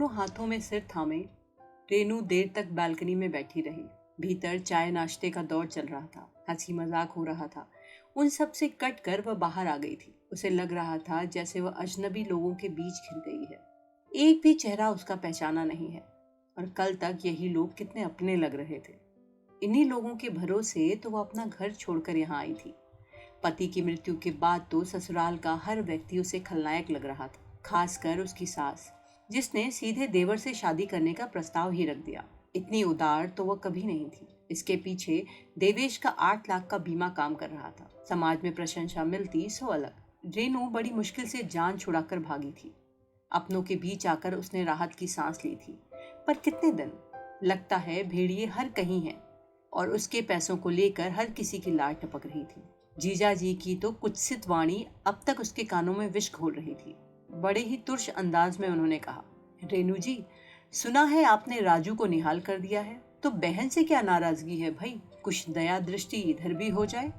दोनों हाथों में सिर थामे रेनू देर तक बालकनी में बैठी रही। भीतर चाय नाश्ते का दौर चल रहा था, हंसी मजाक हो रहा था। उन सब से कट कर वह बाहर आ गई थी। उसे लग रहा था जैसे वह अजनबी लोगों के बीच घिर गई है। एक भी चेहरा उसका पहचाना नहीं है, और कल तक यही लोग कितने अपने लग रहे थे। इन्हीं लोगों के भरोसे तो वह अपना घर छोड़कर यहाँ आई थी। पति की मृत्यु के बाद तो ससुराल का हर व्यक्ति उसे खलनायक लग रहा था, खासकर उसकी सास, जिसने सीधे देवर से शादी करने का प्रस्ताव ही रख दिया। इतनी उदार तो वह कभी नहीं थी। इसके पीछे देवेश का 8 लाख का बीमा काम कर रहा था। समाज में प्रशंसा मिलती सो अलग। रेनू बड़ी मुश्किल से जान छुड़ाकर भागी थी। अपनों के बीच आकर उसने राहत की सांस ली थी, पर कितने दिन। लगता है भेड़िए हर कहीं है, और उसके पैसों को लेकर हर किसी की लार टपक रही थी। जीजा जी की तो कुत्सित वाणी अब तक उसके कानों में विष घोल रही थी। बड़े ही तुर्श अंदाज में उन्होंने कहा, रेनू जी, सुना है आपने राजू को निहाल कर दिया है, तो बहन से क्या नाराजगी है भाई? कुछ दया दृष्टि इधर भी हो जाए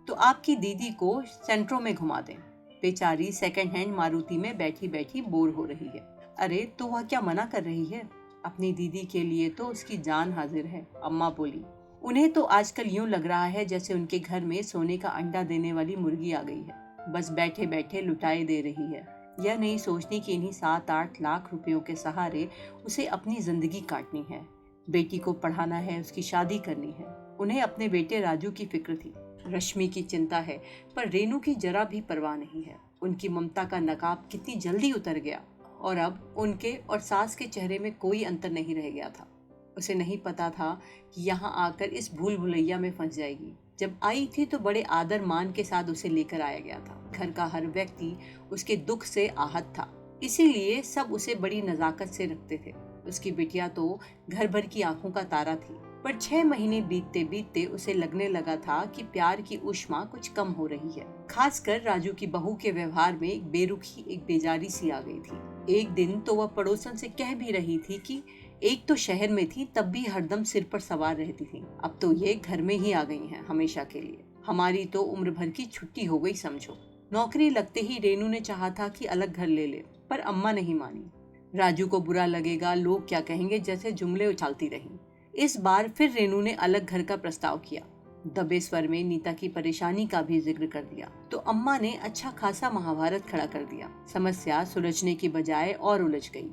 तो आपकी दीदी को सेंट्रो में घुमा दें। बेचारी सेकंड हैंड मारुति में बैठी बैठी बोर हो रही है। अरे तो वह क्या मना कर रही है? अपनी दीदी के लिए तो उसकी जान हाजिर है, अम्मा बोली। उन्हें तो आजकल यूं लग रहा है जैसे उनके घर में सोने का अंडा देने वाली मुर्गी आ गई है। बस बैठे बैठे लुटाई दे रही है। यह नहीं सोचती कि इन्हीं 7-8 लाख रुपयों के सहारे उसे अपनी जिंदगी काटनी है। बेटी को पढ़ाना है, उसकी शादी करनी है। उन्हें अपने बेटे राजू की फिक्र थी, रश्मि की चिंता है, पर रेनू की जरा भी परवाह नहीं है। उनकी ममता का नकाब कितनी जल्दी उतर गया, और अब उनके और सास के चेहरे में कोई अंतर नहीं रह गया था। उसे नहीं पता था कि यहाँ आकर इस भूल भुलैया में फंस जाएगी। जब आई थी तो बड़े आदर मान के साथ उसे लेकर आया गया था। घर का हर व्यक्ति उसके दुख से आहत था, इसीलिए सब उसे बड़ी नजाकत से रखते थे। उसकी बिटिया तो घर भर की आंखों का तारा थी, पर 6 महीने बीतते बीतते उसे लगने लगा था कि प्यार की ऊष्मा कुछ कम हो रही है। खासकर राजू की बहू के व्यवहार में एक बेरुखी, एक बेजारी सी आ गई थी। एक दिन तो वह पड़ोसन से कह भी रही थी कि एक तो शहर में थी, तब भी हरदम सिर पर सवार रहती थी, अब तो ये घर में ही आ गई हैं हमेशा के लिए। हमारी तो उम्र भर की छुट्टी हो गई समझो। नौकरी लगते ही रेनू ने चाहा था कि अलग घर ले ले, पर अम्मा नहीं मानी। राजू को बुरा लगेगा, लोग क्या कहेंगे, जैसे जुमले उछालती रही। इस बार फिर रेनू ने अलग घर का प्रस्ताव किया। दबे स्वर में नीता की परेशानी का भी जिक्र कर दिया, तो अम्मा ने अच्छा खासा महाभारत खड़ा कर दिया। समस्या सुलझने की बजाय और उलझ गई।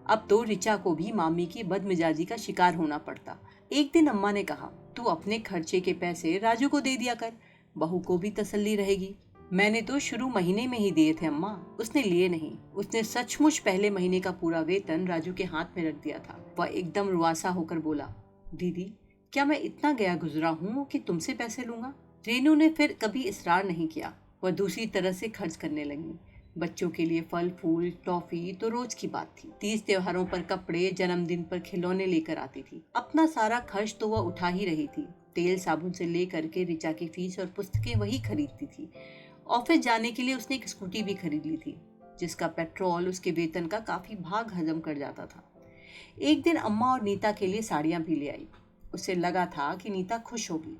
अब तो रिचा को भी मामी की बदमिजाजी का शिकार होना पड़ता। एक दिन अम्मा ने कहा, तू अपने खर्चे के पैसे राजू को दे दिया कर, बहू को भी तसल्ली रहेगी। मैंने तो शुरू महीने में ही दिए थे अम्मा, उसने लिए नहीं। उसने सचमुच पहले महीने का पूरा वेतन राजू के हाथ में रख दिया था। वह एकदम रुआसा होकर बोला, दीदी, क्या मैं इतना गया गुजरा हूँ कि तुमसे पैसे लूंगा? रेनू ने फिर कभी इसरार नहीं किया। वह दूसरी तरह से खर्च करने लगी। बच्चों के लिए फल फूल टॉफी तो रोज की बात थी। 30 त्योहारों पर कपड़े, जन्मदिन पर खिलौने लेकर आती थी। अपना सारा खर्च तो वह उठा ही रही थी। तेल साबुन से लेकर के रिचा की फीस और पुस्तकें वही खरीदती थी। ऑफिस जाने के लिए उसने एक स्कूटी भी खरीद ली थी, जिसका पेट्रोल उसके वेतन का काफी भाग हजम कर जाता था। एक दिन अम्मा और नीता के लिए साड़ियां भी ले आई। उसे लगा था कि नीता खुश होगी,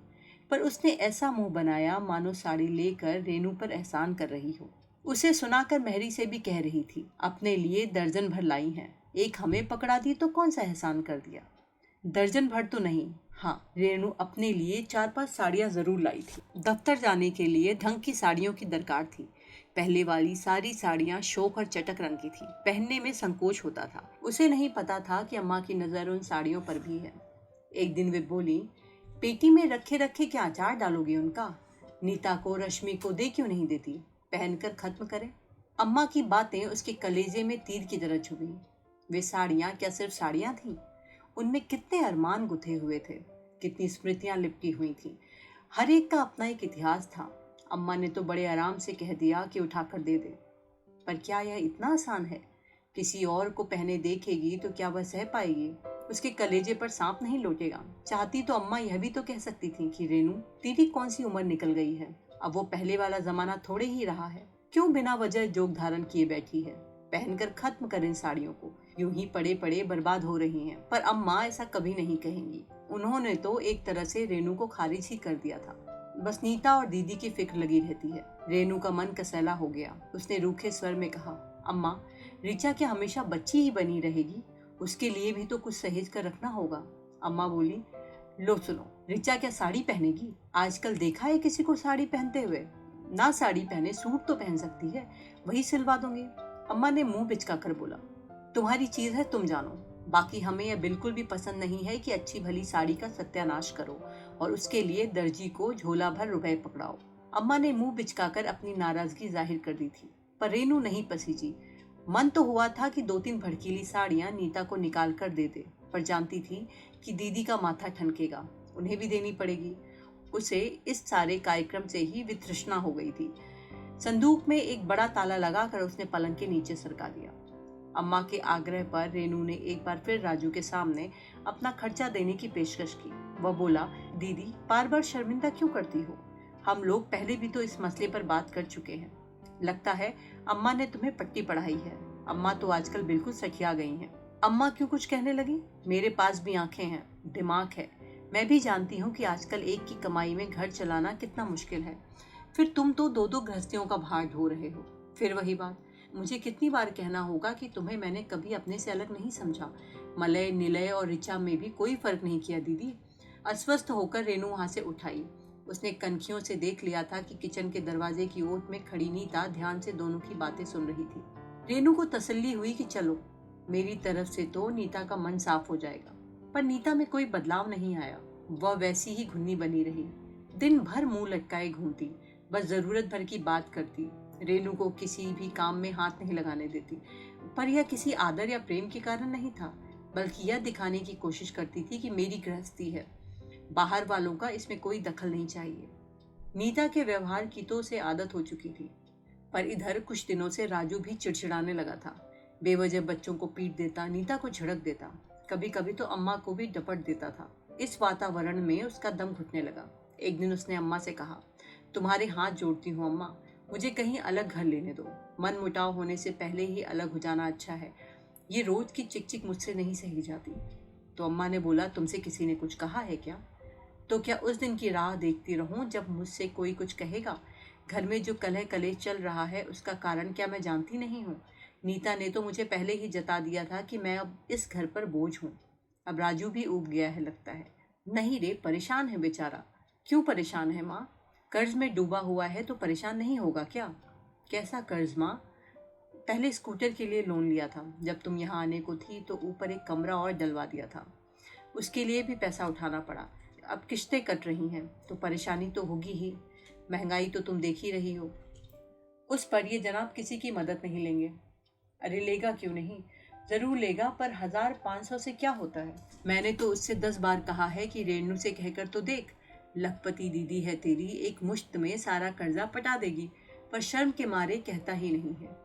पर उसने ऐसा मुंह बनाया मानो साड़ी लेकर रेनू पर एहसान कर रही हो। उसे सुनाकर मेहरी से भी कह रही थी, अपने लिए दर्जन भर लाई हैं, एक हमें पकड़ा दी तो कौन सा एहसान कर दिया। दर्जन भर तो नहीं, हाँ, रेनू अपने लिए 4-5 साड़ियाँ जरूर लाई थी। दफ्तर जाने के लिए ढंग की साड़ियों की दरकार थी। पहले वाली सारी साड़ियाँ शोक और चटक रंग की थी, पहनने में संकोच होता था। उसे नहीं पता था कि अम्मा की नजर उन साड़ियों पर भी है। एक दिन वे बोली, पेटी में रखे रखे क्या अचार डालोगी उनका? नीता को, रश्मि को दे क्यों नहीं देती, पहनकर खत्म करे। अम्मा की बातें उसके कलेजे में तीर की तरह चुभी। वे साड़ियाँ क्या सिर्फ साड़ियाँ थीं? उनमें कितने अरमान गुथे हुए थे, कितनी स्मृतियां लिपटी हुई थी। हर एक का अपना एक इतिहास था। अम्मा ने तो बड़े आराम से कह दिया कि उठाकर दे दे, पर क्या यह इतना आसान है? किसी और को पहने देखेगी तो क्या वह सह पाएगी? उसके कलेजे पर सांप नहीं लौटेगा। चाहती तो अम्मा यह भी तो कह सकती थी कि रेनू, तेरी कौन सी उम्र निकल गई है, अब वो पहले वाला जमाना थोड़े ही रहा है। क्यों बिना वजह जोग धारण किए बैठी है? पहनकर खत्म कर इन साड़ियों को, यूं ही पड़े पड़े बर्बाद हो रही हैं। पर अम्मा ऐसा कभी नहीं कहेंगी। उन्होंने तो एक तरह से रेनू को खारिज ही कर दिया था। बस नीता और दीदी की फिक्र लगी रहती है। रेनू का मन कसैला हो गया। उसने रूखे स्वर में कहा, अम्मा, ऋचा क्या हमेशा बच्ची ही बनी रहेगी? उसके लिए भी तो कुछ सहेज कर रखना होगा। अम्मा बोली, लो सुनो, ऋचा क्या साड़ी पहनेगी? आजकल देखा है किसी को साड़ी पहनते हुए? ना साड़ी पहने सूट तो पहन सकती है, वही सिलवा दूंगी। अम्मा ने मुंह बिचका कर बोला, तुम्हारी चीज है, तुम जानो। बाकी हमें यह बिल्कुल भी पसंद नहीं है कि अच्छी भली साड़ी का सत्यानाश करो और उसके लिए दर्जी को झोला भर रुपए पकड़ाओ। अम्मा ने मुंह बिचकाकर अपनी नाराजगी जाहिर कर दी थी, पर रेनू नहीं पसीजी। मन तो हुआ था कि 2-3 भड़कीली साड़ियां नीता को निकाल कर दे दे, पर जानती थी कि दीदी का माथा ठनकेगा, उन्हें भी देनी पड़ेगी। उसे इस सारे कार्यक्रम से ही वितृष्णा हो गई थी। संदूक में एक बड़ा ताला लगाकर उसने पलंग के नीचे सरका दिया। अम्मा के आग्रह पर रेनू ने एक बार फिर राजू के सामने अपना खर्चा देने की पेशकश की। वह बोला, दीदी बार बार शर्मिंदा क्यों करती हो? हम लोग पहले भी तो इस मसले पर बात कर चुके हैं। लगता है अम्मा ने तुम्हें पट्टी पढ़ाई है। अम्मा तो आजकल बिल्कुल सठिया गई हैं। अम्मा क्यों कुछ कहने लगी? मेरे पास भी आंखें हैं, दिमाग है। मैं भी जानती हूँ कि आजकल एक की कमाई में घर चलाना कितना मुश्किल है। फिर तुम तो 2-2 गृहस्थियों का भार ढो रहे हो। फिर वही बात, मुझे कितनी बार कहना होगा कि तुम्हें मैंने कभी अपने से अलग नहीं समझा। मलय, निलय और ऋचा में भी कोई फर्क नहीं किया दीदी। अस्वस्थ होकर रेनू वहां से उठाई। उसने कनखियों से देख लिया था कि किचन के दरवाजे की ओट में खड़ी नीता ध्यान से दोनों की बातें सुन रही थी। रेनू को तसल्ली हुई कि चलो, मेरी तरफ से तो नीता का मन साफ हो जाएगा। पर नीता में कोई बदलाव नहीं आया। वह वैसी ही घुन्नी बनी रही। दिन भर मुंह लटकाए घूमती, बस जरूरत भर की बात करती। रेनू को किसी भी काम में हाथ नहीं लगाने देती। पर यह किसी आदर या प्रेम के कारण नहीं था, बल्कि यह दिखाने की कोशिश करती थी कि मेरी गृहस्थी है, बाहर वालों का इसमें कोई दखल नहीं चाहिए। नीता के व्यवहार की तो उसे आदत हो चुकी थी, पर इधर कुछ दिनों से राजू भी चिड़चिड़ाने लगा था। बेवजह बच्चों को पीट देता, नीता को झड़क देता, कभी कभी तो अम्मा को भी डपट देता था। इस वातावरण में उसका दम घुटने लगा। एक दिन उसने अम्मा से कहा, तुम्हारे हाथ जोड़ती हूँ अम्मा, मुझे कहीं अलग घर लेने दो। मन मुटाव होने से पहले ही अलग हो जाना अच्छा है। ये रोज की चिक मुझसे नहीं सही जाती। तो अम्मा ने बोला, तुमसे किसी ने कुछ कहा है क्या? तो क्या उस दिन की राह देखती रहूं जब मुझसे कोई कुछ कहेगा? घर में जो कलह कलेश चल रहा है उसका कारण क्या मैं जानती नहीं हूँ? नीता ने तो मुझे पहले ही जता दिया था कि मैं अब इस घर पर बोझ हूँ। अब राजू भी ऊब गया है लगता है। नहीं रे, परेशान है बेचारा। क्यों परेशान है माँ? कर्ज में डूबा हुआ है तो परेशान नहीं होगा क्या? कैसा कर्ज माँ? पहले स्कूटर के लिए लोन लिया था, जब तुम यहाँ आने को थी तो ऊपर एक कमरा और डलवा दिया था, उसके लिए भी पैसा उठाना पड़ा। अब किश्तें कट रही हैं तो परेशानी तो होगी ही। महंगाई तो तुम देख ही रही हो। उस पर ये जनाब किसी की मदद नहीं लेंगे। अरे लेगा क्यों नहीं, जरूर लेगा, पर 1500 से क्या होता है? मैंने तो उससे 10 बार कहा है कि रेणु से कहकर तो देख, लखपति दीदी है तेरी, एक मुश्त में सारा कर्जा पटा देगी, पर शर्म के मारे कहता ही नहीं है।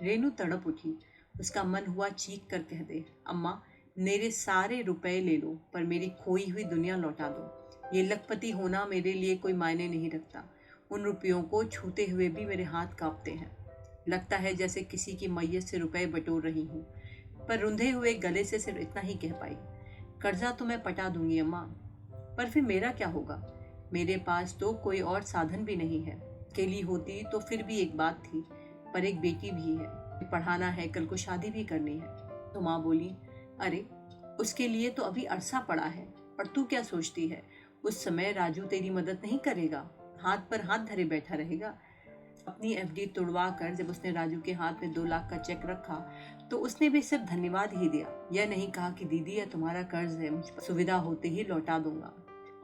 रेणु तड़प उठी। उसका मन हुआ चीख कर कह दे, अम्मा मेरे सारे रुपए ले लो, पर मेरी खोई हुई दुनिया लौटा दो। ये लखपति होना मेरे लिए कोई मायने नहीं रखता। उन रुपयों को छूते हुए भी मेरे हाथ कांपते हैं। लगता है जैसे किसी की मैयत से रुपए बटोर रही हूँ। पर रुंधे हुए गले से सिर्फ इतना ही कह पाई, कर्जा तो मैं पटा दूंगी अम्मा, पर फिर मेरा क्या होगा? मेरे पास तो कोई और साधन भी नहीं है। अकेली होती तो फिर भी एक बात थी, पर एक बेटी भी है, पढ़ाना है, कल को शादी भी करनी है। तो माँ बोली, अरे उसके लिए तो अभी अरसा पड़ा है। और तू क्या सोचती है, उस समय राजू तेरी मदद नहीं करेगा, हाथ पर हाथ धरे बैठा रहेगा? अपनी एफडी तुड़वा कर जब उसने राजू के हाथ में 2 लाख का चेक रखा तो उसने भी सिर्फ धन्यवाद ही दिया। यह नहीं कहा कि दीदी यह तुम्हारा कर्ज है, मुझ पर सुविधा होते ही लौटा दूंगा।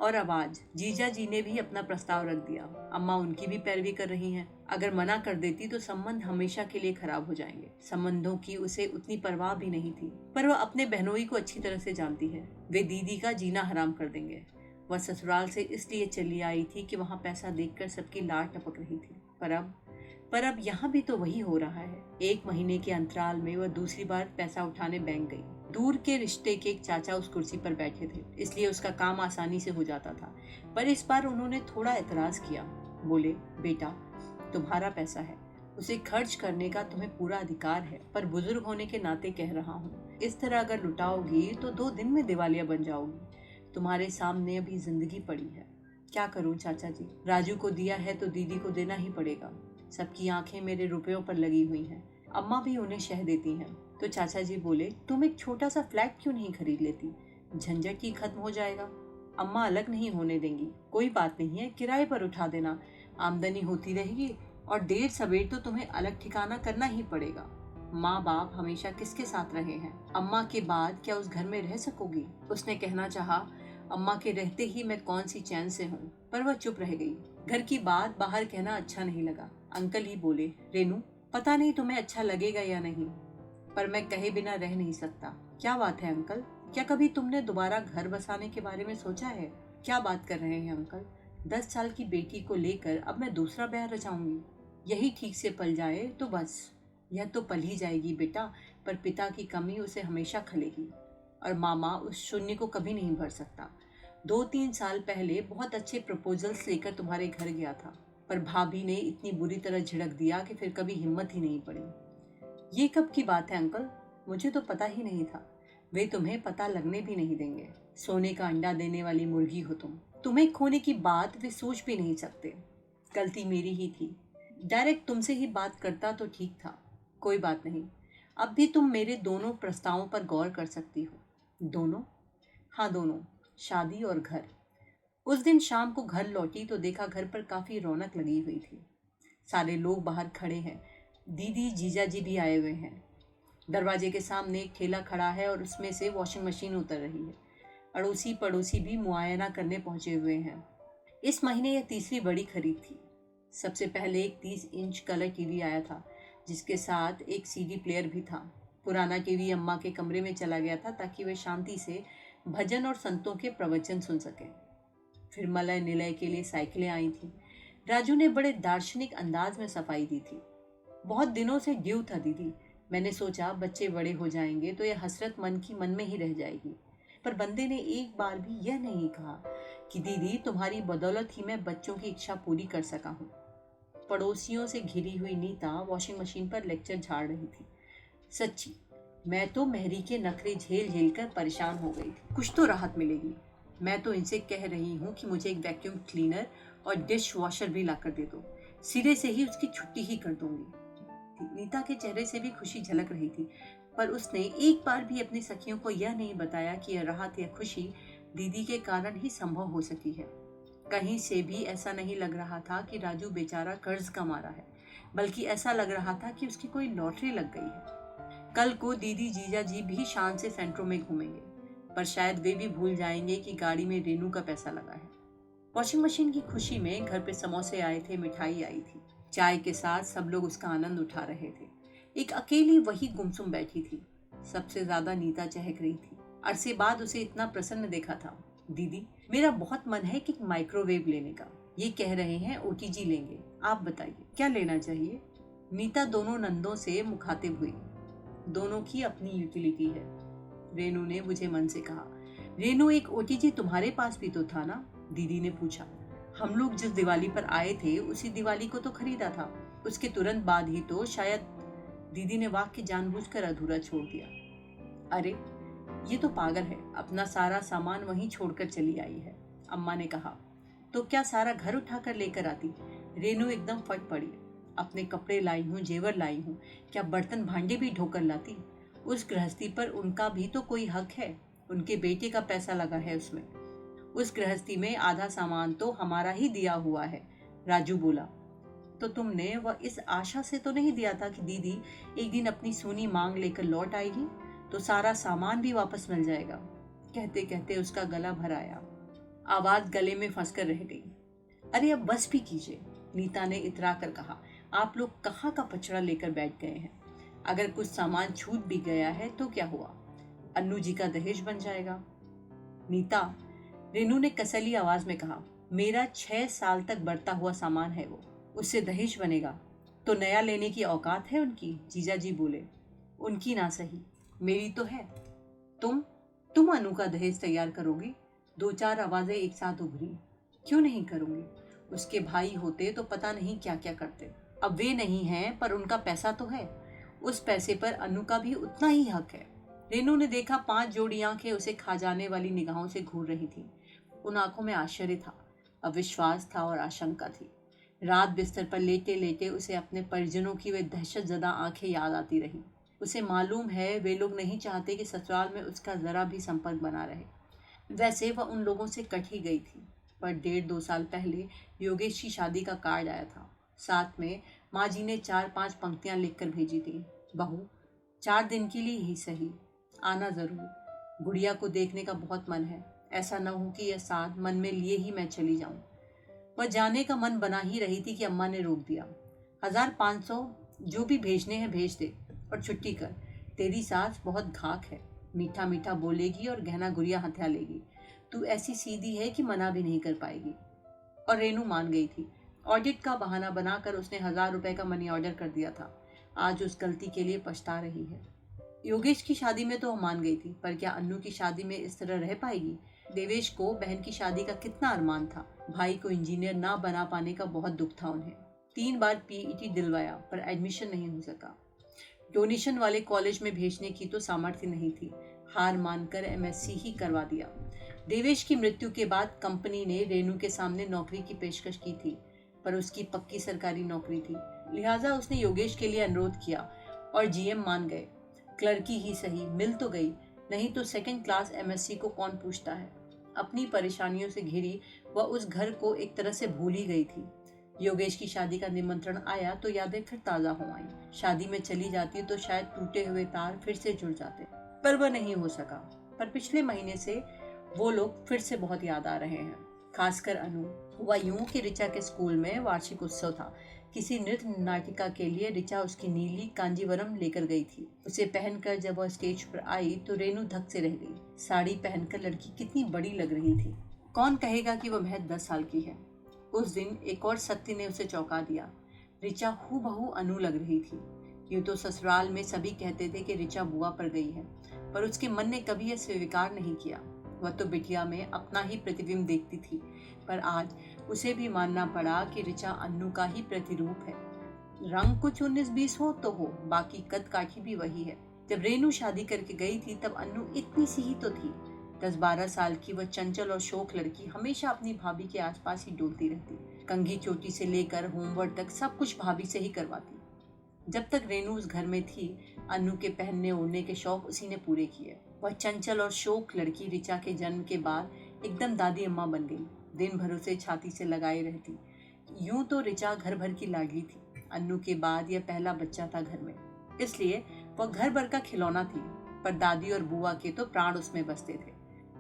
और अब आज जीजा जी ने भी अपना प्रस्ताव रख दिया। अम्मा उनकी भी पैरवी कर रही हैं। अगर मना कर देती तो संबंध हमेशा के लिए खराब हो जाएंगे। संबंधों की उसे उतनी परवाह भी नहीं थी, पर वह अपने बहनोई को अच्छी तरह से जानती है। वे दीदी का जीना हराम कर देंगे। वह ससुराल से इसलिए चली आई थी कि वहाँ पैसा देखकर सबकी लार टपक रही थी। पर अब यहाँ भी तो वही हो रहा है। 1 महीने के अंतराल में वह दूसरी बार पैसा उठाने बैंक गई। दूर के रिश्ते के एक चाचा उस कुर्सी पर बैठे थे, इसलिए उसका काम आसानी से हो जाता था। पर इस बार उन्होंने थोड़ा एतराज किया। बोले, बेटा तुम्हारा पैसा है, उसे खर्च करने का तुम्हें पूरा अधिकार है, पर बुजुर्ग होने के नाते कह रहा हूँ, इस तरह अगर लुटाओगी तो 2 दिन में दिवालिया बन जाओगी। तुम्हारे सामने अभी जिंदगी पड़ी है। क्या करूं चाचा जी, राजू को दिया है तो दीदी को देना ही पड़ेगा। सबकी आंखें मेरे रुपयों पर लगी हुई हैं। अम्मा भी उन्हें शह देती हैं। तो चाचा जी बोले, तुम एक छोटा सा फ्लैट क्यों नहीं खरीद लेती, झंझट ही खत्म हो जाएगा। अम्मा अलग नहीं होने देंगी। कोई बात नहीं है, किराए पर उठा देना, आमदनी होती रहेगी और देर सवेर तो तुम्हें अलग ठिकाना करना ही पड़ेगा। माँ बाप हमेशा किसके साथ रहे हैं, अम्मा के बाद क्या उस घर में रह सकोगी? उसने कहना चाहा, अम्मा के रहते ही मैं कौन सी चैन से हूँ, पर वह चुप रह गई। घर की बात बाहर कहना अच्छा नहीं लगा। अंकल ही बोले, रेनू, पता नहीं तुम्हें अच्छा लगेगा या नहीं, पर मैं कहे बिना रह नहीं सकता। क्या बात है अंकल? क्या कभी तुमने दोबारा घर बसाने के बारे में सोचा है? क्या बात कर रहे हैं अंकल? 10 साल की बेटी को लेकर अब मैं दूसरा ब्याह रचाऊंगी? यही ठीक से पल जाए तो बस। यह तो पल ही जाएगी बेटा, पर पिता की कमी उसे हमेशा खलेगी और मामा उस शून्य को कभी नहीं भर सकता। 2-3 साल पहले बहुत अच्छे प्रपोजल्स लेकर तुम्हारे घर गया था, पर भाभी ने इतनी बुरी तरह झिड़क दिया कि फिर कभी हिम्मत ही नहीं पड़ी। ये कब की बात है अंकल? मुझे तो पता ही नहीं था। वे तुम्हें पता लगने भी नहीं देंगे। सोने का अंडा देने वाली मुर्गी हो तुम। तुम्हें खोने की बात वे सोच भी नहीं सकते। गलती मेरी ही थी। डायरेक्ट तुमसे ही बात करता तो ठीक था। कोई बात नहीं, अब भी तुम मेरे दोनों प्रस्तावों पर गौर कर सकती हो। दोनों? हाँ दोनों, शादी और घर। उस दिन शाम को घर लौटी तो देखा घर पर काफी रौनक लगी हुई थी। सारे लोग बाहर खड़े हैं। दीदी जीजा जी भी आए हुए हैं। दरवाजे के सामने एक ठेला खड़ा है और उसमें से वॉशिंग मशीन उतर रही है। अड़ोसी पड़ोसी भी मुआयना करने पहुंचे हुए हैं। इस महीने यह तीसरी बड़ी खरीद थी। सबसे पहले एक 30 इंच कलर टीवी आया था, जिसके साथ एक सीडी प्लेयर भी था। पुराना टीवी अम्मा के कमरे में चला गया था ताकि वे शांति से भजन और संतों के प्रवचन सुन सकें। फिर मलय निलय के लिए साइकिलें आई थी। राजू ने बड़े दार्शनिक अंदाज में सफाई दी थी। बहुत दिनों से ड्यू था दीदी। मैंने सोचा बच्चे बड़े हो जाएंगे तो यह हसरत मन की मन में ही रह जाएगी। पर बंदे ने एक बार भी यह नहीं कहा कि दीदी तुम्हारी बदौलत ही मैं बच्चों की इच्छा पूरी कर सका हूँ। पड़ोसियों से घिरी हुई नीता वॉशिंग मशीन पर लेक्चर झाड़ रही थी। सच्ची, मैं तो मेहरी के नखरे झेल झेल कर परेशान हो गई थी। कुछ तो राहत मिलेगी। मैं तो इनसे कह रही हूँ कि मुझे एक वैक्यूम क्लीनर और डिश वॉशर भी लाकर दे दो। सिरे से ही उसकी छुट्टी ही कर दूंगी। नीता के चेहरे से भी खुशी झलक रही थी, पर उसने एक बार भी अपनी सखियों को यह नहीं बताया कि यह राहत या खुशी दीदी के कारण ही संभव हो सकी है। कहीं से भी ऐसा नहीं लग रहा था कि राजू बेचारा कर्ज का मारा है, बल्कि ऐसा लग रहा था कि उसकी कोई लॉटरी लग गई है। कल को दीदी जीजा जी भी शान से सेंट्रो में घूमेंगे, पर शायद वे भी भूल जाएंगे कि गाड़ी में रेनू का पैसा लगा है। वॉशिंग मशीन की खुशी में घर पे समोसे आए थे, मिठाई आई थी। चाय के साथ सब लोग उसका आनंद उठा रहे थे। एक अकेली वही गुमसुम बैठी थी। सबसे ज्यादा नीता चहक रही थी। अरसे बाद उसे इतना प्रसन्न देखा था। दीदी, मेरा बहुत मन है कि माइक्रोवेव लेने का। ये कह रहे हैं ओटीजी लेंगे, आप बताइए क्या लेना चाहिए? नीता दोनों नंदों से मुखातिब हुई। दोनों की अपनी यूटिलिटी है, रेनू ने मुझे मन से कहा। रेनू, एक ओटीजी तुम्हारे पास भी तो था ना? दीदी ने पूछा। हम लोग जिस दिवाली पर आए थे उसी दिवाली को तो खरीदा था। उसके तुरंत बाद ही तो शायद। दीदी ने वाक्य जानबूझकर अधूरा छोड़ दिया। अरे ये तो पागल है, अपना सारा सामान वहीं छोड़कर चली आई है, अम्मा ने कहा। तो क्या सारा घर उठाकर लेकर आती? रेनू एकदम फट पड़ी। अपने कपड़े लाई हूँ, जेवर लाई हूँ, क्या बर्तन भांडे भी ढोकर लाती? उस गृहस्थी पर उनका भी तो कोई हक है। उनके बेटे का पैसा लगा है उसमें। उस गृहस्थी में आधा सामान तो हमारा ही दिया हुआ है, राजू बोला। तो तुमने वह इस आशा से तो नहीं दिया था कि दीदी एक दिन अपनी सूनी मांग लेकर लौट आएगी तो सारा सामान भी वापस मिल जाएगा? कहते कहते उसका गला भर आया, आवाज गले में फंसकर रह गई। अरे अब बस भी कीजिए, नीता ने इतरा कर कहा। आप लोग कहाँ का पचड़ा लेकर बैठ गए हैं? अगर कुछ सामान छूट भी गया है तो क्या हुआ, अन्नू जी का दहेज बन जाएगा। नीता, रेनू ने कसली आवाज में कहा, मेरा 6 साल तक बढ़ता हुआ सामान है वो, उससे दहेज बनेगा तो नया लेने की औकात है उनकी? जीजा जी बोले। उनकी ना सही, मेरी तो है। तुम अनु का दहेज तैयार करोगी? 2-4 आवाजें एक साथ उभरी। क्यों नहीं करूंगी? उसके भाई होते तो पता नहीं क्या क्या करते। अब वे नहीं हैं, पर उनका पैसा तो है। उस पैसे पर अनु का भी उतना ही हक है। रेनू ने देखा 5 जोड़ी आंखें उसे खा जाने वाली निगाहों से घूर रही थी। उन आंखों में आश्चर्य था, अविश्वास था और आशंका थी। रात बिस्तर पर लेटे लेटे उसे अपने परिजनों की वे दहशतजदा आंखें याद आती रही। उसे मालूम है वे लोग नहीं चाहते कि ससुराल में उसका जरा भी संपर्क बना रहे। वैसे वह उन लोगों से कट ही गई थी, पर 1.5-2 साल पहले योगेश की शादी का कार्ड आया था। साथ में माँ जी ने 4-5 पंक्तियां लिखकर भेजी थी। बहू, 4 दिन के लिए ही सही, आना जरूर। गुड़िया को देखने का बहुत मन है। ऐसा न हो कि यह साथ मन में लिए ही मैं चली जाऊं। वह जाने का मन बना ही रही थी कि अम्मा ने रोक दिया। 1500 जो भी भेजने हैं भेज दे और छुट्टी कर। तेरी सास बहुत घाक है, मीठा मीठा बोलेगी और गहना गुड़िया हथिया लेगी। तू ऐसी सीधी है कि मना भी नहीं कर पाएगी। और रेनू मान गई थी। ऑडिट का बहाना बनाकर उसने 1000 रुपए का मनी ऑर्डर कर दिया था। आज उस गलती के लिए पछता रही है। योगेश की शादी में तो वह मान गई थी, पर क्या अन्नू की शादी में इस तरह रह पाएगी? देवेश को बहन की शादी का कितना अरमान था। भाई को इंजीनियर ना बना पाने का बहुत दुख था उन्हें। 3 बार पीईटी दिलवाया पर एडमिशन नहीं हो सका। डोनेशन वाले कॉलेज में भेजने की तो सामर्थ्य नहीं थी। हार मानकर एमएससी ही करवा दिया। देवेश की मृत्यु के बाद कंपनी ने रेनू के सामने नौकरी की पेशकश की थी, पर उसकी पक्की सरकारी नौकरी थी। लिहाजा उसने योगेश के लिए अनुरोध किया और जीएम मान गए। क्लर्की ही सही मिल तो गई, नहीं तो सेकंड क्लास एमएससी को कौन पूछता है। अपनी परेशानियों से घिरी वह उस घर को एक तरह से भूल ही गई थी। योगेश की शादी का निमंत्रण आया तो यादें फिर ताजा हो आई। शादी में चली जाती तो शायद टूटे हुए तार फिर से जुड़ जाते, पर वह नहीं हो सका। पर पिछले महीने से वो लोग फिर से बहुत याद आ रहे हैं, खासकर अनु। हुआ यूं कि ऋचा के स्कूल में वार्षिक उत्सव था। किसी नृत्य नाटिका के लिए ऋचा उसकी नीली कांजीवरम लेकर गई थी। उसे पहनकर जब वह स्टेज पर आई तो रेनू धक से रह गई। साड़ी पहनकर लड़की कितनी बड़ी लग रही थी। कौन कहेगा कि वह महज 10 साल की है। उस दिन एक और सत्य ने उसे चौंका दिया। ऋचा हूबहू अनु लग रही थी। यूं तो ससुराल में सभी कहते थे कि ऋचा बुआ पर गई है, पर उसके मन ने कभी यह स्वीकार नहीं किया। वह तो बिटिया में अपना ही प्रतिबिंब देखती थी, पर आज उसे भी मानना पड़ा कि ऋचा अन्नू का ही प्रतिरूप है। रंग कुछ 19-20 हो तो हो, बाकी कद काठी भी वही है। जब रेनू शादी करके गई थी तब अन्नू इतनी सी ही तो थी। 10-12 साल की वह चंचल और शौक लड़की हमेशा अपनी भाभी के आसपास ही डोलती रहती। कंघी चोटी से लेकर होमवर्क तक सब कुछ भाभी से ही करवाती। जब तक रेनू उस घर में थी, अन्नू के पहनने ओढ़ने के शौक उसी ने पूरे किए। वह चंचल और शौक लड़की ऋचा के जन्म के बाद एकदम दादी अम्मा बन गई। दिन भर उसे छाती से लगाए रहती। यूं तो ऋचा घर भर की लाडली थी। अन्नू के बाद यह पहला बच्चा था घर में, इसलिए वह घर भर का खिलौना थी। पर दादी और बुआ के तो प्राण उसमें बसते थे।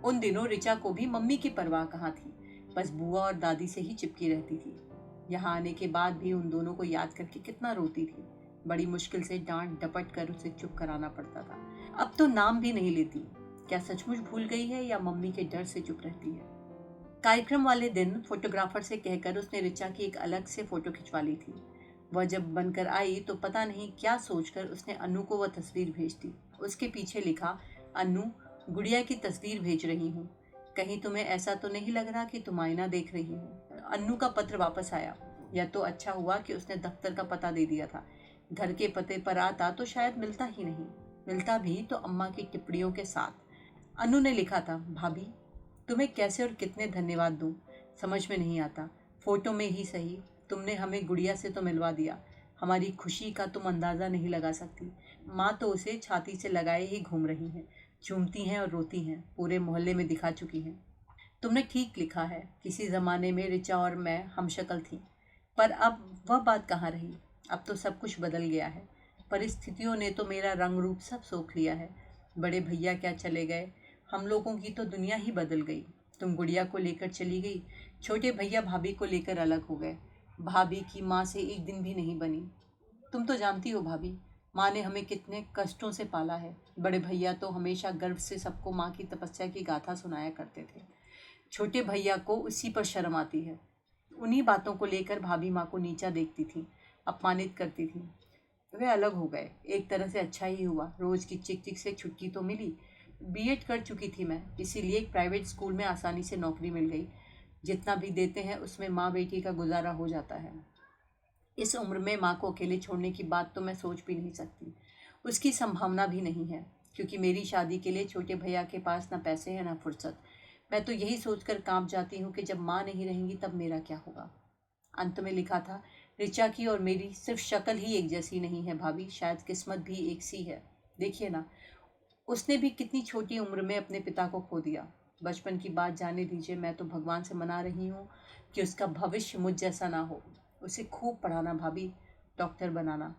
उन दिनों ऋचा को भी मम्मी की परवाह कहाँ थी, बस बुआ और दादी से ही चिपकी रहती थी। यहाँ आने के बाद भी उन दोनों को याद करके कितना रोती थी। बड़ी मुश्किल से डांट डपट कर उसे चुप कराना पड़ता था। अब तो नाम भी नहीं लेती। क्या सचमुच भूल गई है या मम्मी के डर से चुप रहती है? कार्यक्रम वाले दिन फोटोग्राफर से कहकर उसने ऋचा की एक अलग से फोटो खिंचवा ली थी। वह जब बनकर आई तो पता नहीं क्या सोचकर उसने अनु को वह तस्वीर भेज दी। उसके पीछे लिखा, अनु, गुड़िया की तस्वीर भेज रही हूँ। कहीं तुम्हें ऐसा तो नहीं लग रहा कि तुम आईना देख रही हो। अनु का पत्र वापस आया। यह तो अच्छा हुआ कि उसने दफ्तर का पता दे दिया था। घर के पते पर आता तो शायद मिलता ही नहीं। मिलता भी तो अम्मा की टिप्पणियों के साथ। अनु ने लिखा था, भाभी, तुम्हें कैसे और कितने धन्यवाद दूं, समझ में नहीं आता। फोटो में ही सही, तुमने हमें गुड़िया से तो मिलवा दिया। हमारी खुशी का तुम अंदाज़ा नहीं लगा सकती। माँ तो उसे छाती से लगाए ही घूम रही हैं, झूमती हैं और रोती हैं, पूरे मोहल्ले में दिखा चुकी हैं। तुमने ठीक लिखा है, किसी ज़माने में ऋचा और मैं हमशक्ल थी, पर अब वह बात कहाँ रही। अब तो सब कुछ बदल गया है। परिस्थितियों ने तो मेरा रंग रूप सब सोख लिया है। बड़े भैया क्या चले गए, हम लोगों की तो दुनिया ही बदल गई। तुम गुड़िया को लेकर चली गई, छोटे भैया भाभी को लेकर अलग हो गए। भाभी की माँ से एक दिन भी नहीं बनी। तुम तो जानती हो भाभी, माँ ने हमें कितने कष्टों से पाला है। बड़े भैया तो हमेशा गर्व से सबको माँ की तपस्या की गाथा सुनाया करते थे। छोटे भैया को उसी पर शर्म आती है। उन्हीं बातों को लेकर भाभी माँ को नीचा देखती थी, अपमानित करती थी। वे अलग हो गए, एक तरह से अच्छा ही हुआ। रोज की चिक चिक से छुट्टी तो मिली। बीएड कर चुकी थी मैं, इसीलिए एक प्राइवेट स्कूल में आसानी से नौकरी मिल गई। जितना भी देते हैं उसमें माँ बेटी का गुजारा हो जाता है। इस उम्र में माँ को अकेले छोड़ने की बात तो मैं सोच भी नहीं सकती। उसकी संभावना भी नहीं है, क्योंकि मेरी शादी के लिए छोटे भैया के पास ना पैसे हैं ना फुर्सत। मैं तो यही सोचकर कांप जाती हूँ कि जब माँ नहीं रहेंगी तब मेरा क्या होगा। अंत में लिखा था, ऋचा की और मेरी सिर्फ शक्ल ही एक जैसी नहीं है भाभी, शायद किस्मत भी एक सी है। देखिए ना, उसने भी कितनी छोटी उम्र में अपने पिता को खो दिया। बचपन की बात जाने दीजिए, मैं तो भगवान से मना रही हूँ कि उसका भविष्य मुझ जैसा ना हो। उसे खूब पढ़ाना भाभी, डॉक्टर बनाना।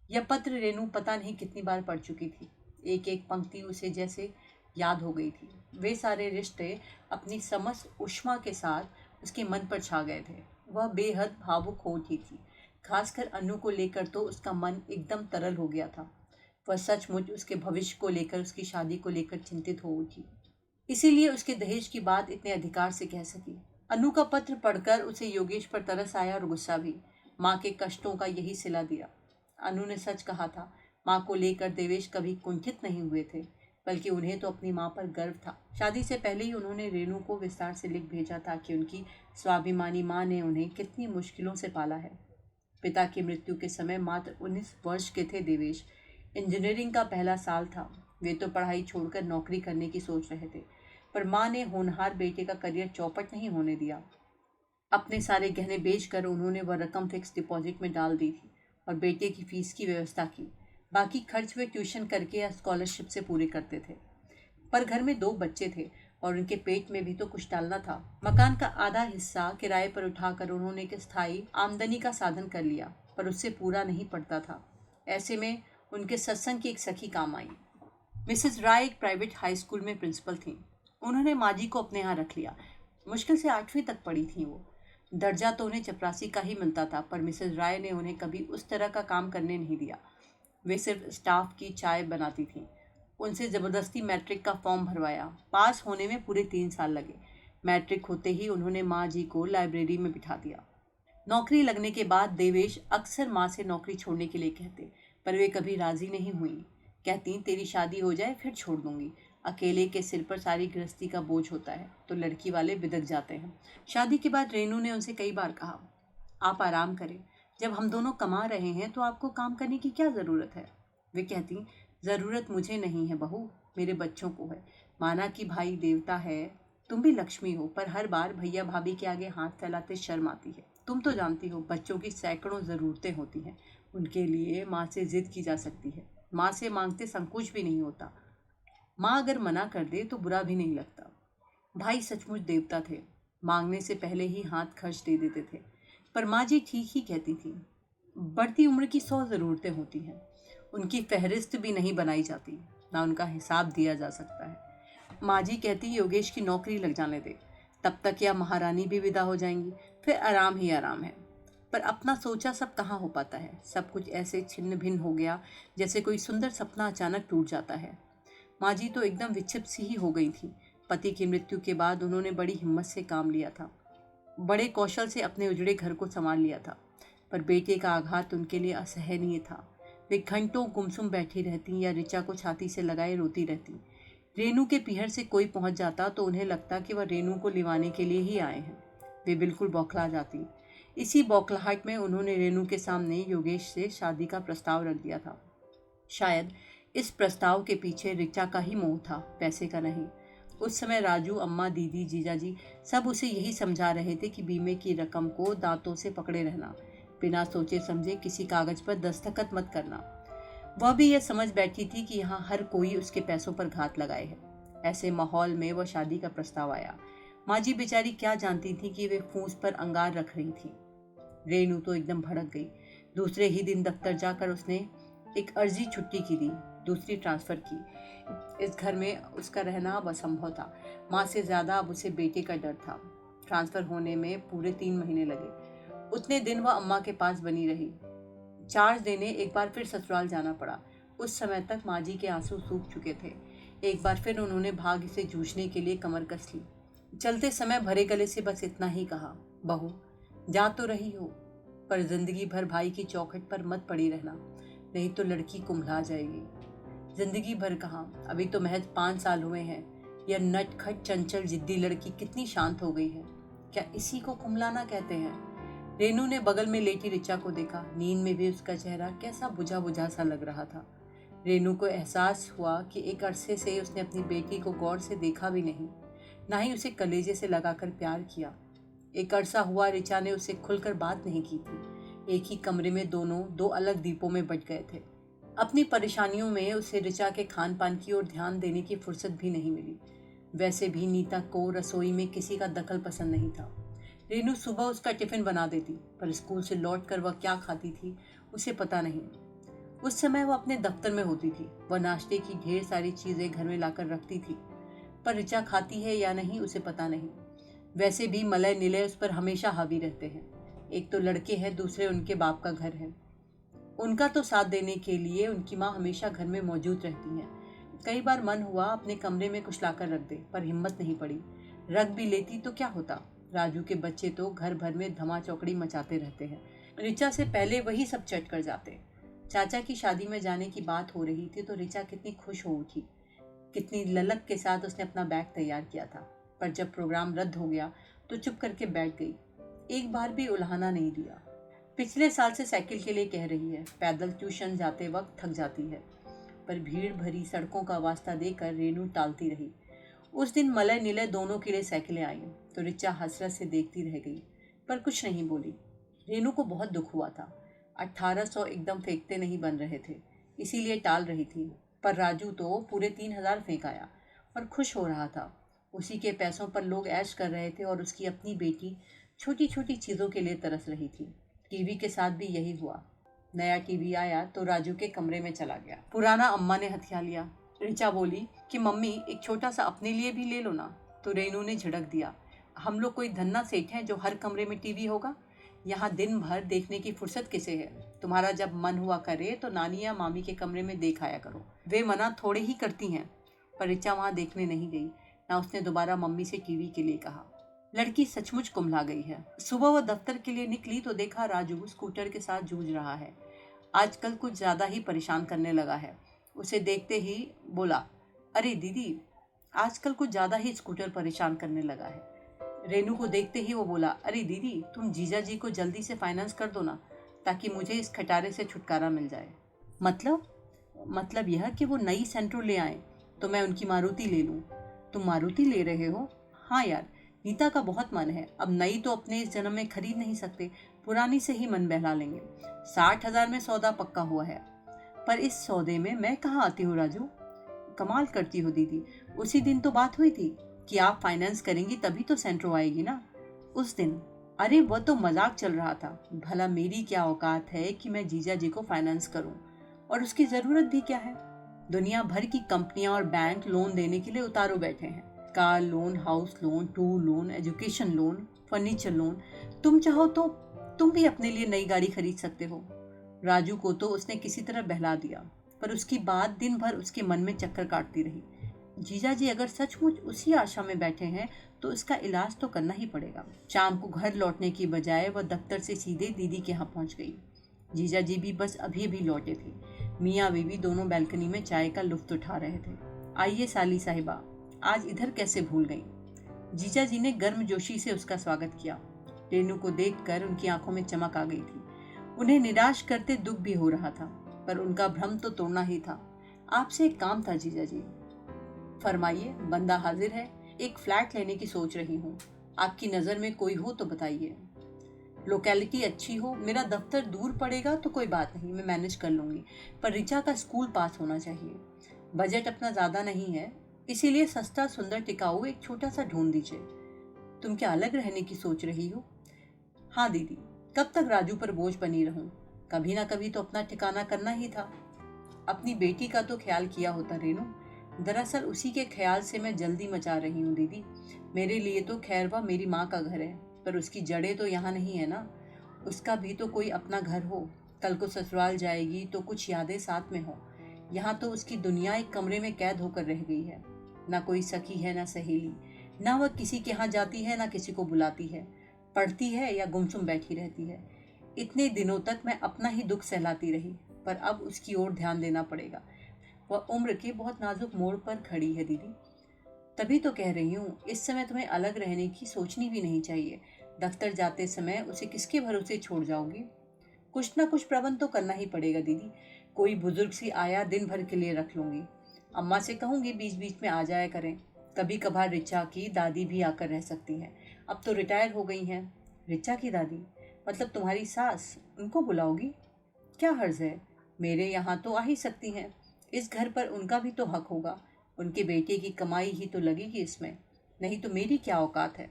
यह पत्र रेनू पता नहीं कितनी बार पढ़ चुकी थी। एक एक पंक्ति उसे जैसे याद हो गई थी। वे सारे रिश्ते अपनी समस्त ऊष्मा के साथ उसके मन पर छा गए थे। वह बेहद भावुक हो उठी थी। खासकर अनु को लेकर तो उसका मन एकदम तरल हो गया था। वह सचमुच उसके भविष्य को लेकर, उसकी शादी को लेकर चिंतित हो उठी। इसीलिए उसके दहेज की बात इतने अधिकार से कह सकी। अनु का पत्र पढ़कर उसे योगेश पर तरस आया और गुस्सा भी। माँ के कष्टों का यही सिला दिया। अनु ने सच कहा था। माँ को लेकर देवेश कभी कुंठित नहीं हुए थे, बल्कि उन्हें तो अपनी माँ पर गर्व था। शादी से पहले ही उन्होंने रेनू को विस्तार से लिख भेजा था कि उनकी स्वाभिमानी माँ ने उन्हें कितनी मुश्किलों से पाला है। पिता की मृत्यु के समय मात्र 19 वर्ष के थे देवेश। इंजीनियरिंग का पहला साल था। वे तो पढ़ाई छोड़कर नौकरी करने की सोच रहे थे, पर माँ ने होनहार बेटे का करियर चौपट नहीं होने दिया। अपने सारे गहने बेचकर उन्होंने वह रकम फिक्स डिपॉजिट में डाल दी थी और बेटे की फीस की व्यवस्था की। बाकी खर्च वे ट्यूशन करके या स्कॉलरशिप से पूरे करते थे। पर घर में 2 बच्चे थे और उनके पेट में भी तो कुछ डालना था। मकान का आधा हिस्सा किराए पर उठाकर उन्होंने एक स्थायी आमदनी का साधन कर लिया, पर उससे पूरा नहीं पड़ता था। ऐसे में उनके सत्संग की एक सखी काम आई। मिसेस राय एक प्राइवेट हाई स्कूल में प्रिंसिपल थीं। उन्होंने माँ जी को अपने यहाँ रख लिया। मुश्किल से 8वीं तक पढ़ी थी वो। दर्जा तो उन्हें चपरासी का ही मिलता था, पर मिसेस राय ने उन्हें कभी उस तरह का काम करने नहीं दिया। वे सिर्फ स्टाफ की चाय बनाती थीं। उनसे ज़बरदस्ती मैट्रिक का फॉर्म भरवाया। पास होने में पूरे 3 साल लगे। मैट्रिक होते ही उन्होंने माँ जी को लाइब्रेरी में बिठा दिया। नौकरी लगने के बाद देवेश अक्सर माँ से नौकरी छोड़ने के लिए कहते, पर वे कभी राजी नहीं हुई। कहती, तेरी शादी हो जाए फिर छोड़ दूंगी। अकेले के सिर पर सारी गृहस्थी का बोझ होता है, तो लड़की वाले बिदक जाते हैं। शादी के बाद रेनू ने उनसे कई बार कहा, आप आराम करें। जब हम दोनों कमा रहे हैं तो आपको काम करने की क्या ज़रूरत है। वे कहती, ज़रूरत मुझे नहीं है बहू, मेरे बच्चों को है। माना कि भाई देवता है, तुम भी लक्ष्मी हो, पर हर बार भैया भाभी के आगे हाथ फैलाते शर्म आती है। तुम तो जानती हो, बच्चों की सैकड़ों ज़रूरतें होती हैं। उनके लिए माँ से जिद की जा सकती है। माँ से मांगते संकोच भी नहीं होता। माँ अगर मना कर दे तो बुरा भी नहीं लगता। भाई सचमुच देवता थे। मांगने से पहले ही हाथ खर्च दे देते थे। पर माँ जी ठीक ही कहती थी। बढ़ती उम्र की 100 ज़रूरतें होती हैं। उनकी फहरिस्त भी नहीं बनाई जाती, ना उनका हिसाब दिया जा सकता है। माँ जी कहती, योगेश की नौकरी लग जाने दे, तब तक या महारानी भी विदा हो जाएंगी, फिर आराम ही आराम है। पर अपना सोचा सब कहाँ हो पाता है। सब कुछ ऐसे छिन्न भिन्न हो गया जैसे कोई सुंदर सपना अचानक टूट जाता है। माँ जी तो एकदम विक्षिप्त सी ही हो गई थी। पति की मृत्यु के बाद उन्होंने बड़ी हिम्मत से काम लिया था। बड़े कौशल से अपने उजड़े घर को संभाल लिया था, पर बेटे का आघात उनके लिए असहनीय था। वे घंटों गुमसुम बैठी रहती या ऋचा को छाती से लगाए रोती रहती। रेनू के पीहर से कोई पहुंच जाता तो उन्हें लगता कि वह रेनू को लिवाने के लिए ही आए हैं। वे बिल्कुल बौखला जाती। इसी बौखलाहट में उन्होंने रेनू के सामने योगेश से शादी का प्रस्ताव रख दिया था। शायद इस प्रस्ताव के पीछे ऋचा का ही मोह था, पैसे का नहीं। उस समय राजू, अम्मा, दीदी, जीजाजी सब उसे यही समझा रहे थे कि बीमे की रकम को दांतों से पकड़े रहना, बिना सोचे समझे किसी कागज पर दस्तखत मत करना। वह भी यह समझ बैठी थी कि यहाँ हर कोई उसके पैसों पर घात लगाए है। ऐसे माहौल में वह शादी का प्रस्ताव आया। माँ जी बेचारी क्या जानती थी कि वे फूस पर अंगार रख रही थी। रेनू तो एकदम भड़क गई। दूसरे ही दिन दफ्तर जाकर उसने एक अर्जी छुट्टी की दी, दूसरी ट्रांसफ़र की। इस घर में उसका रहना अब असंभव था। माँ से ज़्यादा अब उसे बेटे का डर था। ट्रांसफ़र होने में पूरे 3 महीने लगे। उतने दिन वह अम्मा के पास बनी रही। चार्ज देने एक बार फिर ससुराल जाना पड़ा। उस समय तक माँ जी के आंसू सूख चुके थे। एक बार फिर उन्होंने भाग्य से जूझने के लिए कमर कस ली। चलते समय भरे गले से बस इतना ही कहा, बहू जा तो रही हो, पर जिंदगी भर भाई की चौखट पर मत पड़ी रहना, नहीं तो लड़की कुम्भला जाएगी। जिंदगी भर कहाँ, अभी तो महज 5 साल हुए हैं। यह नटखट चंचल जिद्दी लड़की कितनी शांत हो गई है। क्या इसी को कुम्भलाना कहते हैं। रेनू ने बगल में लेटी ऋचा को देखा। नींद में भी उसका चेहरा कैसा बुझा बुझा सा लग रहा था। रेनू को एहसास हुआ कि एक अरसे से उसने अपनी बेटी को गौर से देखा भी नहीं, ना ही उसे कलेजे से लगाकर प्यार किया। एक अरसा हुआ ऋचा ने उससे खुलकर बात नहीं की थी। एक ही कमरे में दोनों दो अलग द्वीपों में बट गए थे। अपनी परेशानियों में उसे ऋचा के खान पान की ओर ध्यान देने की फुर्सत भी नहीं मिली। वैसे भी नीता को रसोई में किसी का दखल पसंद नहीं था। रेनू सुबह उसका टिफिन बना देती, पर स्कूल से लौट कर वह क्या खाती थी उसे पता नहीं। उस समय वह अपने दफ्तर में होती थी। वह नाश्ते की ढेर सारी चीजें घर में लाकर रखती थी, पर ऋचा खाती है या नहीं उसे पता नहीं। वैसे भी मलय निलय उस पर हमेशा हावी रहते हैं। एक तो लड़के हैं, दूसरे उनके बाप का घर है। उनका तो साथ देने के लिए उनकी माँ हमेशा घर में मौजूद रहती हैं। कई बार मन हुआ अपने कमरे में कुछ लाकर रख दे, पर हिम्मत नहीं पड़ी। रख भी लेती तो क्या होता, राजू के बच्चे तो घर भर में धमा चौकड़ी मचाते रहते हैं। ऋचा से पहले वही सब चट कर जाते। चाचा की शादी में जाने की बात हो रही थी तो ऋचा कितनी खुश हो उठी। कितनी ललक के साथ उसने अपना बैग तैयार किया था, पर जब प्रोग्राम रद्द हो गया तो चुप करके बैठ गई। एक बार भी उल्हाना नहीं दिया। पिछले साल से साइकिल के लिए कह रही है, पैदल ट्यूशन जाते वक्त थक जाती है, पर भीड़ भरी सड़कों का वास्ता देकर रेनू टालती रही। उस दिन मलय निलय दोनों के लिए साइकिलें आईं तो ऋचा हसरत से देखती रह गई, पर कुछ नहीं बोली। रेनू को बहुत दुख हुआ था। 1800 एकदम फेंकते नहीं बन रहे थे, इसीलिए टाल रही थी। पर राजू तो पूरे 3000 फेंक आया और खुश हो रहा था। उसी के पैसों पर लोग ऐश कर रहे थे और उसकी अपनी बेटी छोटी छोटी चीज़ों के लिए तरस रही थी। टीवी के साथ भी यही हुआ। नया टीवी आया तो राजू के कमरे में चला गया। पुराना अम्मा ने हथिया लिया। ऋचा बोली कि मम्मी एक छोटा सा अपने लिए भी ले लो ना, तो रेनू ने झिड़क दिया, हम लोग कोई धन्ना सेठ हैं जो हर कमरे में टीवी होगा? यहाँ दिन भर देखने की फुर्सत किसे है? तुम्हारा जब मन हुआ करे तो नानी या मामी के कमरे में देख आया करो, वे मना थोड़े ही करती हैं। पर ऋचा वहाँ देखने नहीं गई, ना उसने दोबारा मम्मी से टीवी के लिए कहा। लड़की सचमुच कुम्भला गई है। सुबह वह दफ्तर के लिए निकली तो देखा राजू स्कूटर के साथ जूझ रहा है। आजकल कुछ ज्यादा ही परेशान करने लगा है। उसे देखते ही बोला, अरे दीदी, आजकल कुछ ज्यादा ही स्कूटर परेशान करने लगा है। रेनू को देखते ही वो बोला, अरे दीदी, तुम जीजा जी को जल्दी से फाइनेंस कर दो ना, ताकि मुझे इस खटारे से छुटकारा मिल जाए। मतलब यह कि वो नई सेंट्रो ले आए तो मैं उनकी मारुति ले लूं। तुम मारुति ले रहे हो? हाँ यार, नीता का बहुत मन है। अब नई तो अपने इस जन्म में खरीद नहीं सकते, पुरानी से ही मन बहला लेंगे। 60,000 में सौदा पक्का हुआ है। पर इस सौदे में मैं कहाँ आती हूँ राजू? कमाल करती हो दीदी, उसी दिन तो बात हुई थी कि आप फाइनेंस करेंगी तभी तो सेंट्रो आएगी ना। उस दिन? अरे वह तो मजाक चल रहा था। भला मेरी क्या औकात है कि मैं जीजा जी को फाइनेंस करूं? और उसकी जरूरत भी क्या है? दुनिया भर की कंपनियां और बैंक लोन देने के लिए उतारू बैठे हैं। Car loan, house loan, tour loan, education loan, furniture loan. तुम चाहो तो तुम भी अपने लिए नई गाड़ी खरीद सकते हो। राजू को तो उसने किसी तरह बहला दिया, पर उसकी बात दिन भर उसके मन में चक्कर काटती रही। जीजा जी अगर सचमुच उसी आशा में बैठे हैं तो इसका इलाज तो करना ही पड़ेगा। शाम को घर लौटने की बजाय वह दफ्तर से सीधे दीदी के यहाँ पहुंच गई। जीजा जी भी बस अभी अभी लौटे थे। मियाँ बीवी दोनों बैल्कनी में चाय का लुत्फ उठा रहे थे। आइए साली साहिबा, आज इधर कैसे भूल गई? जीजा जी ने गर्मजोशी से उसका स्वागत किया। रेनू को देखकर उनकी आंखों में चमक आ गई थी। उन्हें निराश करते दुख भी हो रहा था, पर उनका भ्रम तो तोड़ना ही था। आपसे एक काम था जीजा जी। फरमाइए, बंदा हाजिर है। एक फ्लैट लेने की सोच रही हूँ, आपकी नज़र में कोई हो तो बताइए। लोकेलिटी अच्छी हो, मेरा दफ्तर दूर पड़ेगा तो कोई बात नहीं, मैं मैनेज कर लूँगी, पर ऋचा का स्कूल पास होना चाहिए। बजट अपना ज़्यादा नहीं है, इसीलिए सस्ता सुंदर टिकाऊ एक छोटा सा ढूंढ दीजिए। तुम क्या अलग रहने की सोच रही हो? हाँ दीदी, कब तक राजू पर बोझ बनी रहूं? कभी ना कभी तो अपना ठिकाना करना ही था। अपनी बेटी का तो ख्याल किया होता रेनू। दरअसल उसी के ख्याल से मैं जल्दी मचा रही हूँ दीदी। मेरे लिए तो खैरवा मेरी माँ का घर है, पर उसकी जड़ें तो यहाँ नहीं है ना। उसका भी तो कोई अपना घर हो। कल को ससुराल जाएगी तो कुछ यादें साथ में हो। यहाँ तो उसकी दुनिया एक कमरे में कैद होकर रह गई है। ना कोई सखी है, ना सहेली। ना वह किसी के यहाँ जाती है, ना किसी को बुलाती है। पढ़ती है या गुमसुम बैठी रहती है। इतने दिनों तक मैं अपना ही दुख सहलाती रही, पर अब उसकी ओर ध्यान देना पड़ेगा। वह उम्र के बहुत नाजुक मोड़ पर खड़ी है दीदी। तभी तो कह रही हूँ, इस समय तुम्हें अलग रहने की सोचनी भी नहीं चाहिए। दफ्तर जाते समय उसे किसके भरोसे छोड़ जाओगी? कुछ ना कुछ प्रबंध तो करना ही पड़ेगा दीदी। कोई बुजुर्ग सी आया दिन भर के लिए रख लूंगी। अम्मा से कहूंगी बीच बीच में आ जाया करें। कभी कभार रिचा की दादी भी आकर रह सकती हैं। अब तो रिटायर हो गई हैं। रिचा की दादी मतलब तुम्हारी सास, उनको बुलाओगी? क्या हर्ज है, मेरे यहाँ तो आ ही सकती हैं। इस घर पर उनका भी तो हक होगा। उनके बेटे की कमाई ही तो लगेगी इसमें, नहीं तो मेरी क्या औकात है।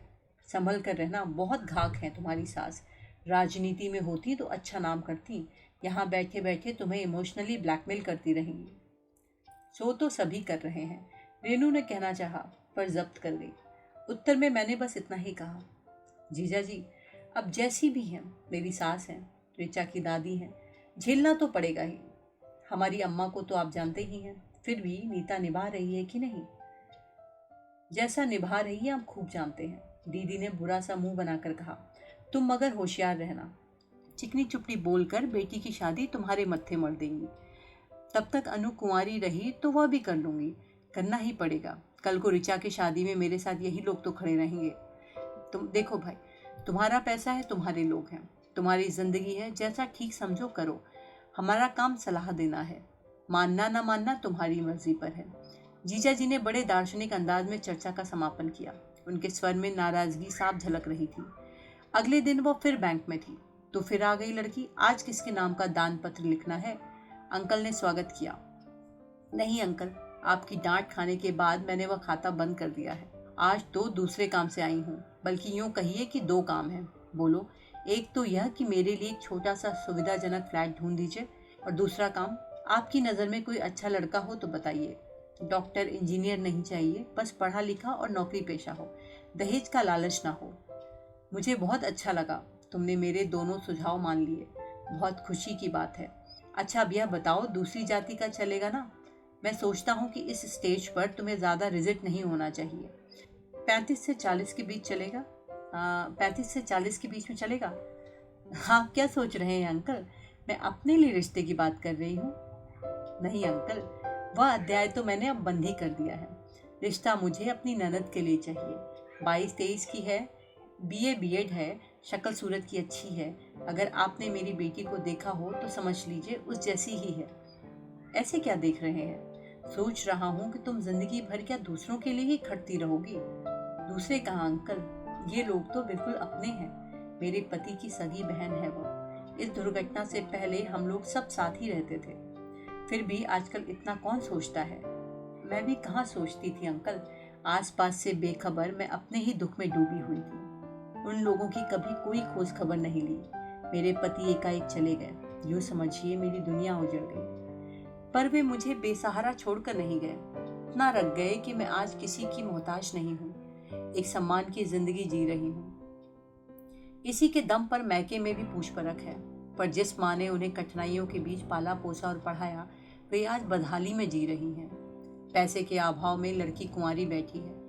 संभल कर रहना, बहुत घाक है तुम्हारी सास। राजनीति में होती तो अच्छा नाम करती, यहाँ बैठे बैठे तुम्हें इमोशनली ब्लैकमेल करती रहेंगी। सो तो सभी कर रहे हैं, रेनू ने कहना चाहा पर जब्त कर गई। उत्तर में मैंने बस इतना ही कहा, जीजा जी अब जैसी भी हैं, मेरी सास हैं, ऋचा की दादी हैं, झेलना तो पड़ेगा ही। हमारी अम्मा को तो आप जानते ही हैं, फिर भी नीता निभा रही है कि नहीं? जैसा निभा रही है हम खूब जानते हैं। दीदी ने बुरा सा मुंह बनाकर कहा, तुम मगर होशियार रहना। चिकनी चुपड़ी बोलकर बेटी की शादी तुम्हारे मत्थे मर देंगी। तब तक अनु कुंवारी रही तो वह भी कर लूंगी। करना ही पड़ेगा। कल को ऋचा की शादी में मेरे साथ यही लोग तो खड़े रहेंगे। तुम देखो भाई, तुम्हारा पैसा है, तुम्हारे लोग हैं, तुम्हारी जिंदगी है, जैसा ठीक समझो करो। हमारा काम सलाह देना है, मानना ना मानना तुम्हारी मर्जी पर है। जीजा जी ने बड़े दार्शनिक अंदाज में चर्चा का समापन किया। उनके स्वर में नाराजगी साफ झलक रही थी। अगले दिन वो फिर बैंक में थी। तो फिर आ गई लड़की, आज किसके नाम का दान पत्र लिखना है? अंकल ने स्वागत किया। नहीं अंकल, आपकी डांट खाने के बाद मैंने वह खाता बंद कर दिया है। आज तो दूसरे काम से आई हूँ, बल्कि यूँ कहिए कि 2 काम हैं। बोलो। एक तो यह कि मेरे लिए एक छोटा सा सुविधाजनक फ्लैट ढूंढ दीजिए, और दूसरा काम, आपकी नज़र में कोई अच्छा लड़का हो तो बताइए। डॉक्टर इंजीनियर नहीं चाहिए, बस पढ़ा लिखा और नौकरी पेशा हो, दहेज का लालच ना हो। मुझे बहुत अच्छा लगा, तुमने मेरे दोनों सुझाव मान लिए, बहुत खुशी की बात है। अच्छा अब यह बताओ, दूसरी जाति का चलेगा ना? मैं सोचता हूँ कि इस स्टेज पर तुम्हें ज़्यादा रिजिट नहीं होना चाहिए। 35 से 40 के बीच चलेगा? 35 से 40 के बीच में चलेगा? हाँ, क्या सोच रहे हैं अंकल, मैं अपने लिए रिश्ते की बात कर रही हूँ। नहीं अंकल, वह अध्याय तो मैंने अब बंद ही कर दिया है। रिश्ता मुझे अपनी ननद के लिए चाहिए। 22-23 की है, BA B.Ed है, शक्ल सूरत की अच्छी है। अगर आपने मेरी बेटी को देखा हो तो समझ लीजिए उस जैसी ही है। ऐसे क्या देख रहे हैं? सोच रहा हूँ कि तुम जिंदगी भर क्या दूसरों के लिए ही खटती रहोगी? दूसरे कहाँ अंकल, ये लोग तो बिल्कुल अपने हैं। मेरे पति की सगी बहन है वो। इस दुर्घटना से पहले हम लोग सब साथ ही रहते थे। फिर भी आजकल इतना कौन सोचता है? मैं भी कहाँ सोचती थी अंकल, आसपास से बेखबर मैं अपने ही दुख में डूबी हुई थी। उन लोगों की कभी कोई खोज खबर नहीं ली। मेरे पति एकाएक चले गए, यूँ समझिए मेरी दुनिया उजड़ गई। पर वे मुझे बेसहारा छोड़कर नहीं गए। इतना रख गए कि मैं आज किसी की मोहताज नहीं हूँ, एक सम्मान की जिंदगी जी रही हूँ। इसी के दम पर मैके में भी पूछ परख है। पर जिस माँ ने उन्हें कठिनाइयों के बीच पाला पोसा और पढ़ाया, वे आज बदहाली में जी रही हैं। पैसे के अभाव में लड़की कुंवारी बैठी है।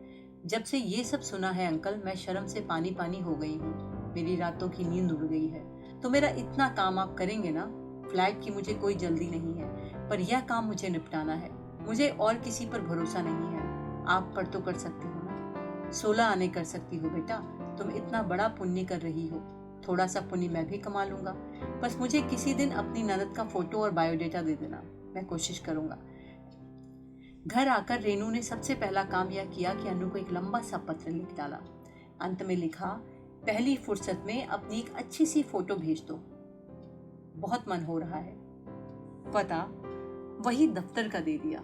जब से ये सब सुना है अंकल, मैं शर्म से पानी पानी हो गई हूँ। मेरी रातों की नींद उड़ गई है। तो मेरा इतना काम आप करेंगे ना? फ्लैट की मुझे कोई जल्दी नहीं है, पर यह काम मुझे निपटाना है। मुझे और किसी पर भरोसा नहीं है। आप पर तो कर सकती हो ना? 16 आने कर सकती हो बेटा। तुम इतना बड़ा पुण्य कर रही हो, थोड़ा सा पुण्य मैं भी कमा लूंगा। बस मुझे किसी दिन अपनी ननद का फोटो और बायोडेटा दे देना, मैं कोशिश करूंगा। घर आकर रेनू ने सबसे पहला काम यह किया कि अनु को एक लंबा सा पत्र लिख डाला। अंत में लिखा, पहली फुर्सत में अपनी एक अच्छी सी फोटो भेज दो, बहुत मन हो रहा है। पता वही दफ्तर का दे दिया।